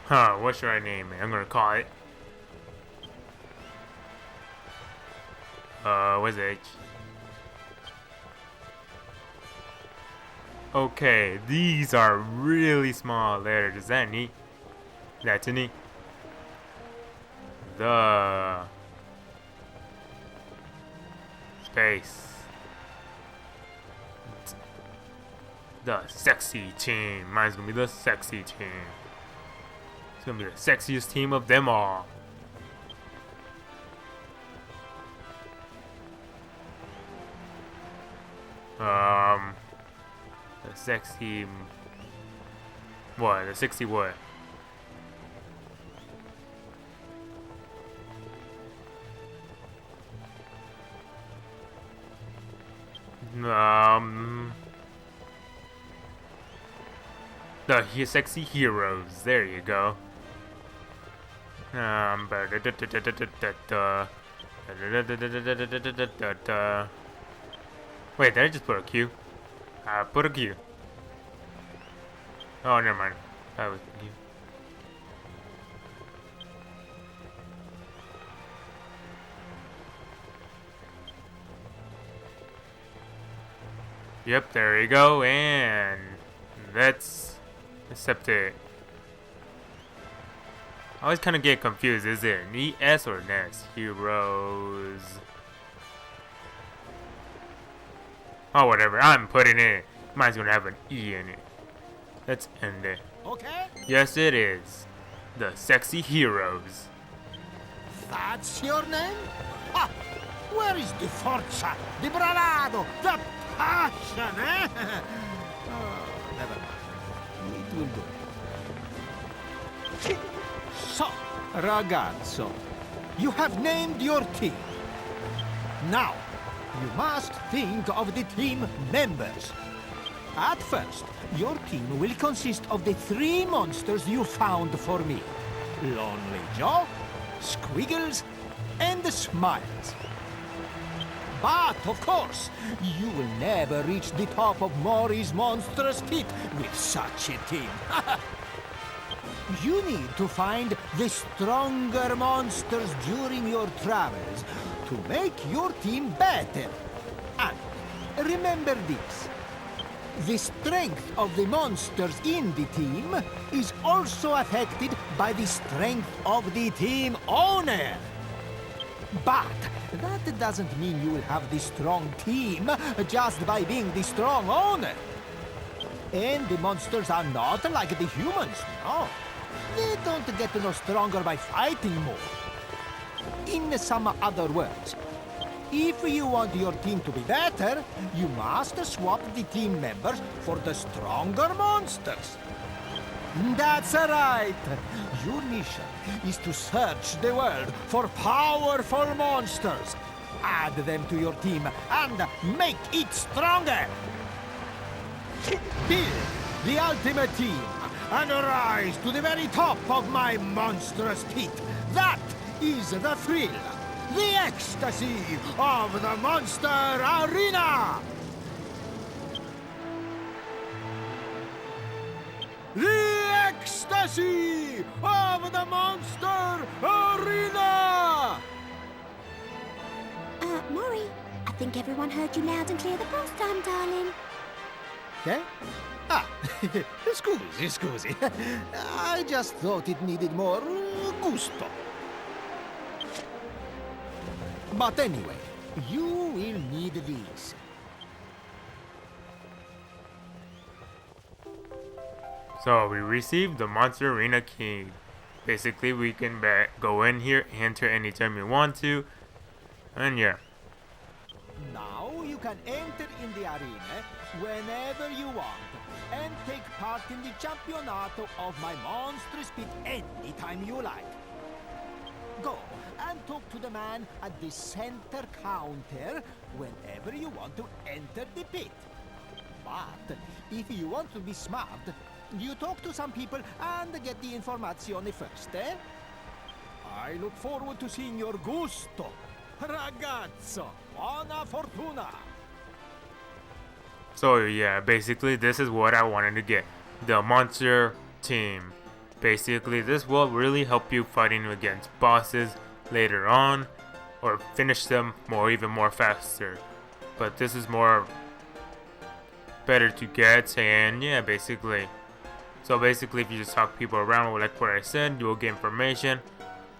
Huh, what should I name it? I'm gonna call it what's it? Okay, these are really small letters. Is that neat? That's neat. The space. The sexy team. Mine's gonna be the sexy team. It's gonna be the sexiest team of them all. The sexy. What? The sexy what? The sexy heroes. There you go. Wait, did I just put a Q? Put a Q. Oh, never mind. That was Q. Yep, there you go, and let's accept it. I always kind of get confused. Is it an ES or an S? Heroes. Oh, whatever. I'm putting it. Mine's gonna have an E in it. Let's end it. Okay? Yes, it is. The sexy heroes. That's your name? Ah, where is the forza, the bravado, the passion, eh? Oh, never mind. It will do. So, ragazzo, you have named your team. Now, you must think of the team members. At first, your team will consist of the 3 monsters you found for me. Lonely Joe, Squiggles, and Smiles. But, of course, you will never reach the top of Maury's monstrous pit with such a team. You need to find the stronger monsters during your travels to make your team better. And remember this. The strength of the monsters in the team is also affected by the strength of the team owner. But that doesn't mean you will have the strong team just by being the strong owner. And the monsters are not like the humans, no. They don't get no stronger by fighting more. In some other words, if you want your team to be better, you must swap the team members for the stronger monsters. That's right. Your mission is to search the world for powerful monsters. Add them to your team and make it stronger. Build the ultimate team and rise to the very top of my monstrous pit. That is the thrill, the ecstasy of the Monster Arena! The ecstasy of the Monster Arena! Maury, I think everyone heard you loud and clear the first time, darling. Okay? Ah, scusi. I just thought it needed more gusto. But anyway, you will need these. So we received the Monster Arena key. Basically, we can go in here, enter anytime you want to, and yeah. Now you can enter in the arena whenever you want and take part in the Campionato of my monstrous pit anytime you like. Go and talk to the man at the center counter whenever you want to enter the pit. But if you want to be smart, you talk to some people and get the informazione first, eh? I look forward to seeing your gusto. Ragazzo, buona fortuna! So yeah, basically this is what I wanted to get. The monster team. Basically, this will really help you fighting against bosses later on, or finish them even more faster. But this is more better to get, and yeah, basically. So basically, if you just talk people around, like what I said, you will get information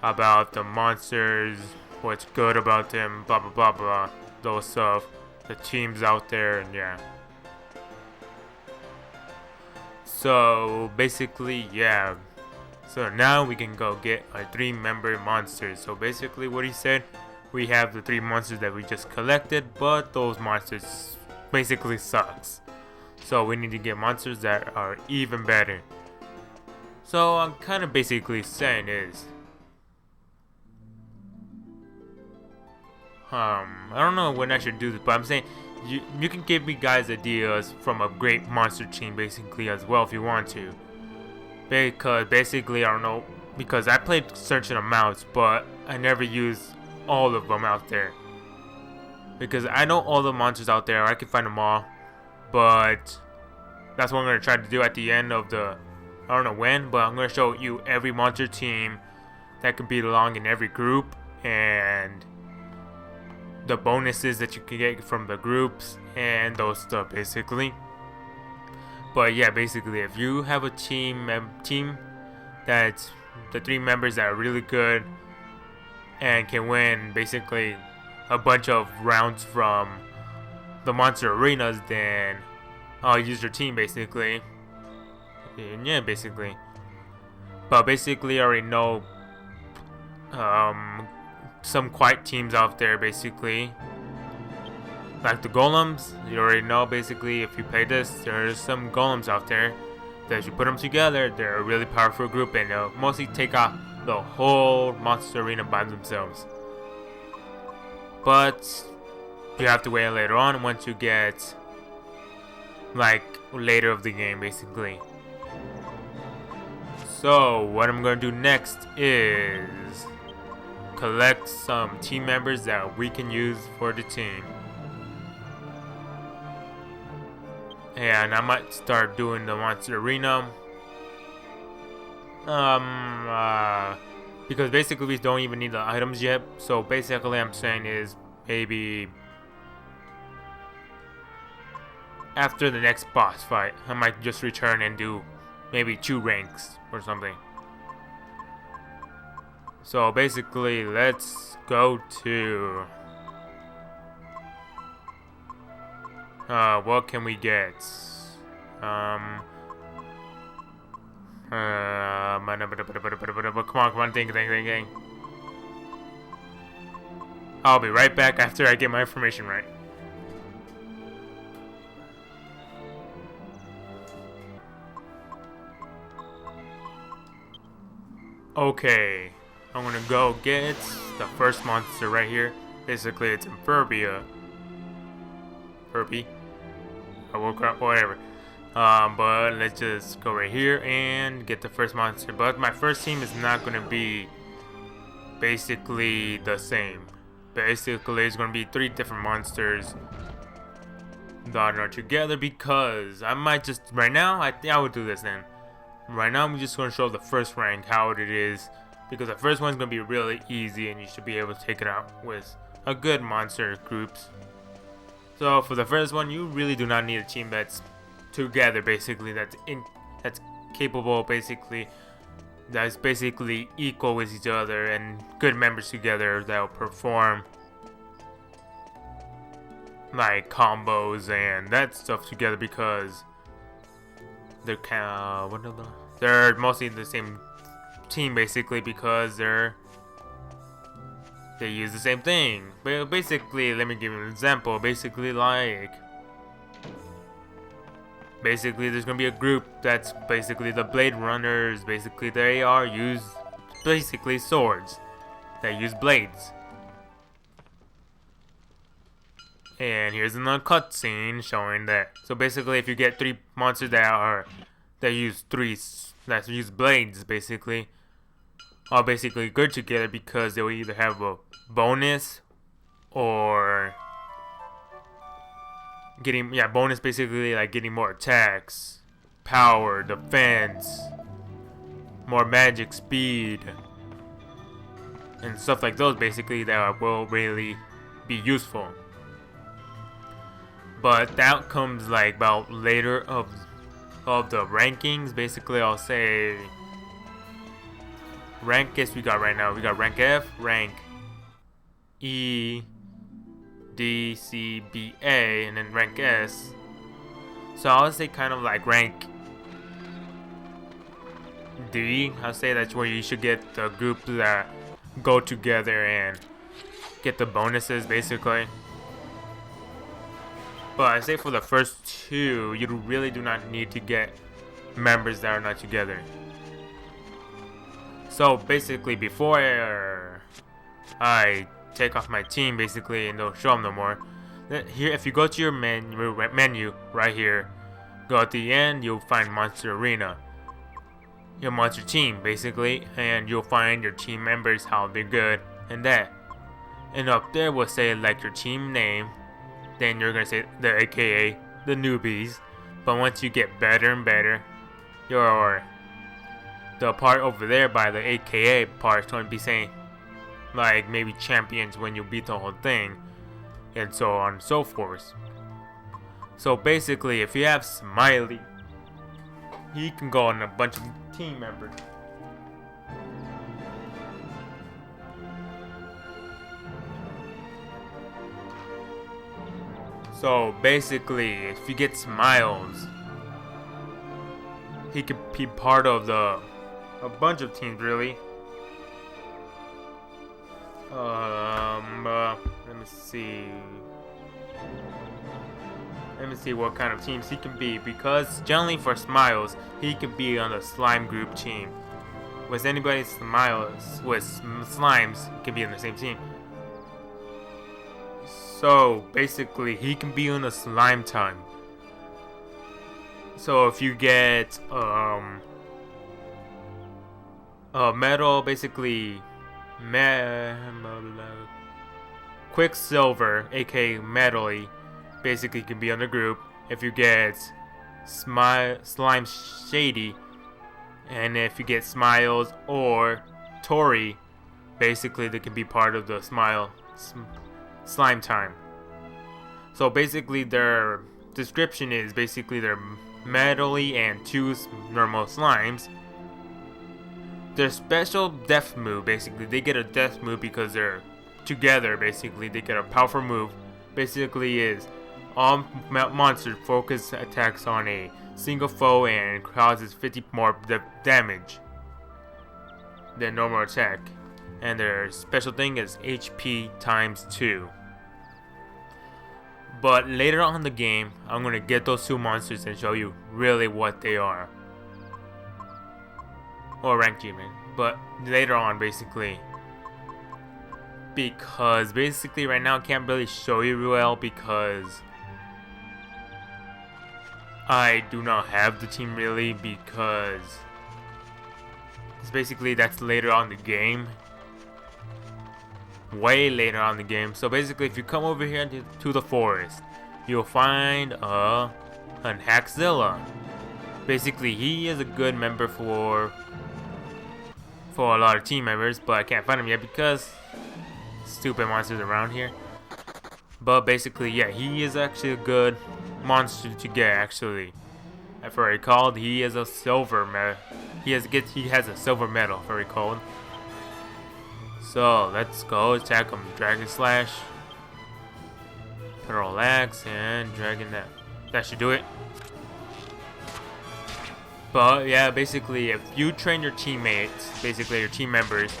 about the monsters, what's good about them, blah blah blah blah, those stuff, the teams out there, and yeah. So basically, yeah. So now we can go get our 3-member monsters. So basically what he said, we have the 3 monsters that we just collected, but those monsters basically sucks. So we need to get monsters that are even better. So I'm kind of basically saying is, I don't know when I should do this, but I'm saying you can give me guys ideas from a great monster team basically as well if you want to. Because basically, I don't know, because I played certain amounts, but I never used all of them out there. Because I know all the monsters out there, I can find them all, but that's what I'm going to try to do at the end of the, I don't know when, but I'm going to show you every monster team that can belong in every group, and the bonuses that you can get from the groups, and those stuff basically. But yeah, basically, if you have a team that's the 3 members that are really good and can win basically a bunch of rounds from the monster arenas, then I'll use your team basically. And yeah, basically. But basically, I already know some quiet teams out there basically. Like the golems, you already know basically if you play this, there's some golems out there that if you put them together, they're a really powerful group and they'll mostly take out the whole monster arena by themselves. But you have to wait later on once you get like later of the game basically. So what I'm going to do next is collect some team members that we can use for the team. And I might start doing the monster arena. Because basically we don't even need the items yet. So basically I'm saying is maybe after the next boss fight, I might just return and do maybe 2 ranks or something. So basically let's go to what can we get? Come on, ding. I'll be right back after I get my information right. Okay, I'm gonna go get the first monster right here. Basically, it's in Furby. I woke up, whatever. But let's just go right here and get the first monster. But my first team is not gonna be basically the same. Basically, it's gonna be 3 different monsters that are together because I might just right now. I think I would do this then. Right now, I'm just gonna show the first rank how it is because the first one's gonna be really easy and you should be able to take it out with a good monster groups. So for the first one, you really do not need a team that's together basically, that's capable basically, that's basically equal with each other and good members together that will perform like combos and that stuff together because they're mostly the same team basically because they use the same thing. But basically, let me give you an example. Basically, there's gonna be a group that's basically the Blade Runners. Basically, they use basically swords. They use blades. And here's another cutscene showing that. So basically, if you get 3 monsters that use blades, basically, are basically good together because they will either have a bonus or bonus basically like getting more attacks, power, defense, more magic speed, and stuff like those basically that will really be useful. But that comes like about later of the rankings. Basically, I'll say rank we got right now. We got rank F, rank E, D, C, B, A, and then rank S. So I'll say kind of like rank D. I'll say that's where you should get the group that go together and get the bonuses basically. But I say for the first two, you really do not need to get members that are not together. So basically, before I take off my team, basically, and don't show them no more. Here, if you go to your menu right here, go at the end, you'll find Monster Arena, your monster team, basically, and you'll find your team members, how they're good, and that. And up there will say like your team name. Then you're gonna say the AKA the newbies. But once you get better and better, the part over there by the AKA part is going to be saying like maybe champions when you beat the whole thing, and so on and so forth. So basically, if you have Smiley, he can go on a bunch of team members. So basically, if you get Smiles, he could be part of a bunch of teams really. Let me see. Let me see what kind of teams he can be, because generally for Smiles, he could be on the slime group team. With anybody Smiles with slimes, he can be on the same team. So basically, he can be on a slime time. So if you get metal, basically Quicksilver, aka Metally, basically can be on the group. If you get Slime Shady, and if you get Smiles or Tori, basically they can be part of the slime time. So basically their description is basically they're metally and 2 normal slimes. Their special death move, basically they get a death move because they're together. Basically they get a powerful move, basically is all monsters focus attacks on a single foe and causes 50 more damage than normal attack. And their special thing is HP times 2. But later on in the game, I'm going to get those 2 monsters and show you really what they are. Or rank you, man. But later on, basically. Because basically right now I can't really show you well because I do not have the team really, because it's basically that's later on in the game. Way later on in the game. So basically if you come over here to the forest, you'll find an Hackzilla. Basically he is a good member for a lot of team members, but I can't find him yet because stupid monsters around here. But basically, yeah, he is actually a good monster to get. Actually, if I recall, he is a silver medal. He has a silver medal, if I recall. So let's go attack him. Dragon Slash, Pearl Axe, and Dragon Net. That should do it. But yeah, basically, if you train your teammates, basically your team members,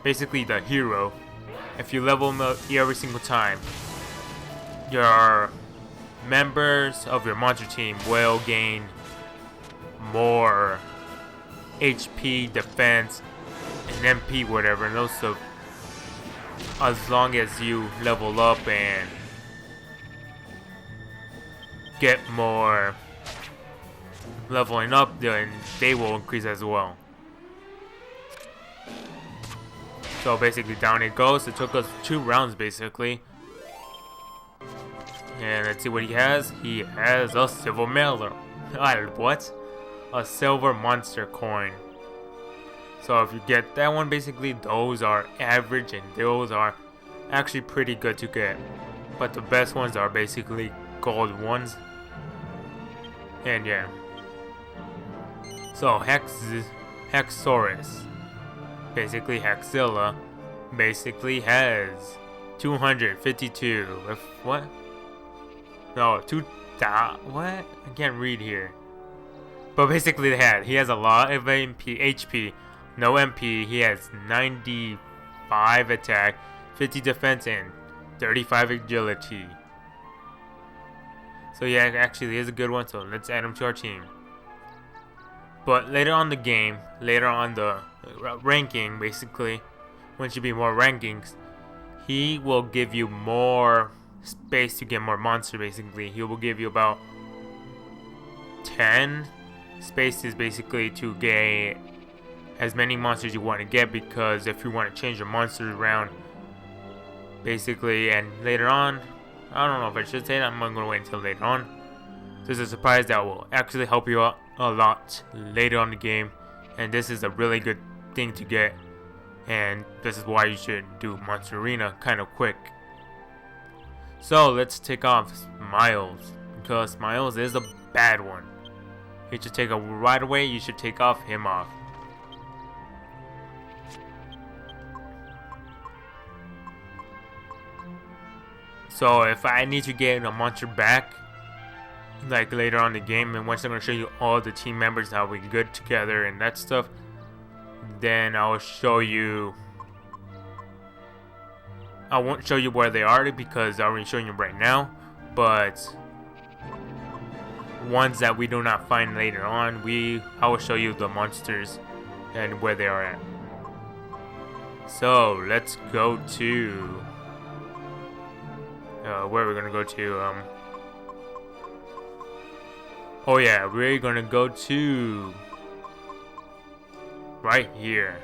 basically the hero, if you level them up every single time, your members of your monster team will gain more HP, defense, and MP, whatever. And also, as long as you level up and get more leveling up, then they will increase as well. So basically down it goes. It took us 2 rounds basically. And let's see what he has. He has a silver medal. What? A silver monster coin. So if you get that one, basically those are average and those are actually pretty good to get. But the best ones are basically gold ones. And yeah. So Hexsaurus, basically Hexzilla, basically has 252. If what? No, what? I can't read here. But basically he has a lot of HP, no MP. He has 95 attack, 50 defense, and 35 agility. So yeah, actually is a good one. So let's add him to our team. But later on the game, later on the ranking, basically, once you be more rankings, he will give you more space to get more monster. Basically, he will give you about 10 spaces basically to get as many monsters you want to get, because if you want to change your monsters around, basically, and later on, I don't know if I should say that. I'm gonna wait until later on. There's a surprise that will actually help you out a lot later on in the game, and this is a really good thing to get, and this is why you should do Monster Arena kind of quick. So let's take off Miles, because Miles is a bad one. You should take right away. You should take him off. So if I need to get a monster back, like later on in the game, and once I'm going to show you all the team members, how we good together and that stuff, then I'll show you. I won't show you where they are because I'm already showing you right now, but ones that we do not find later on, I will show you the monsters and where they are at. So let's go to where we're gonna go to. Oh yeah, we're gonna go to right here.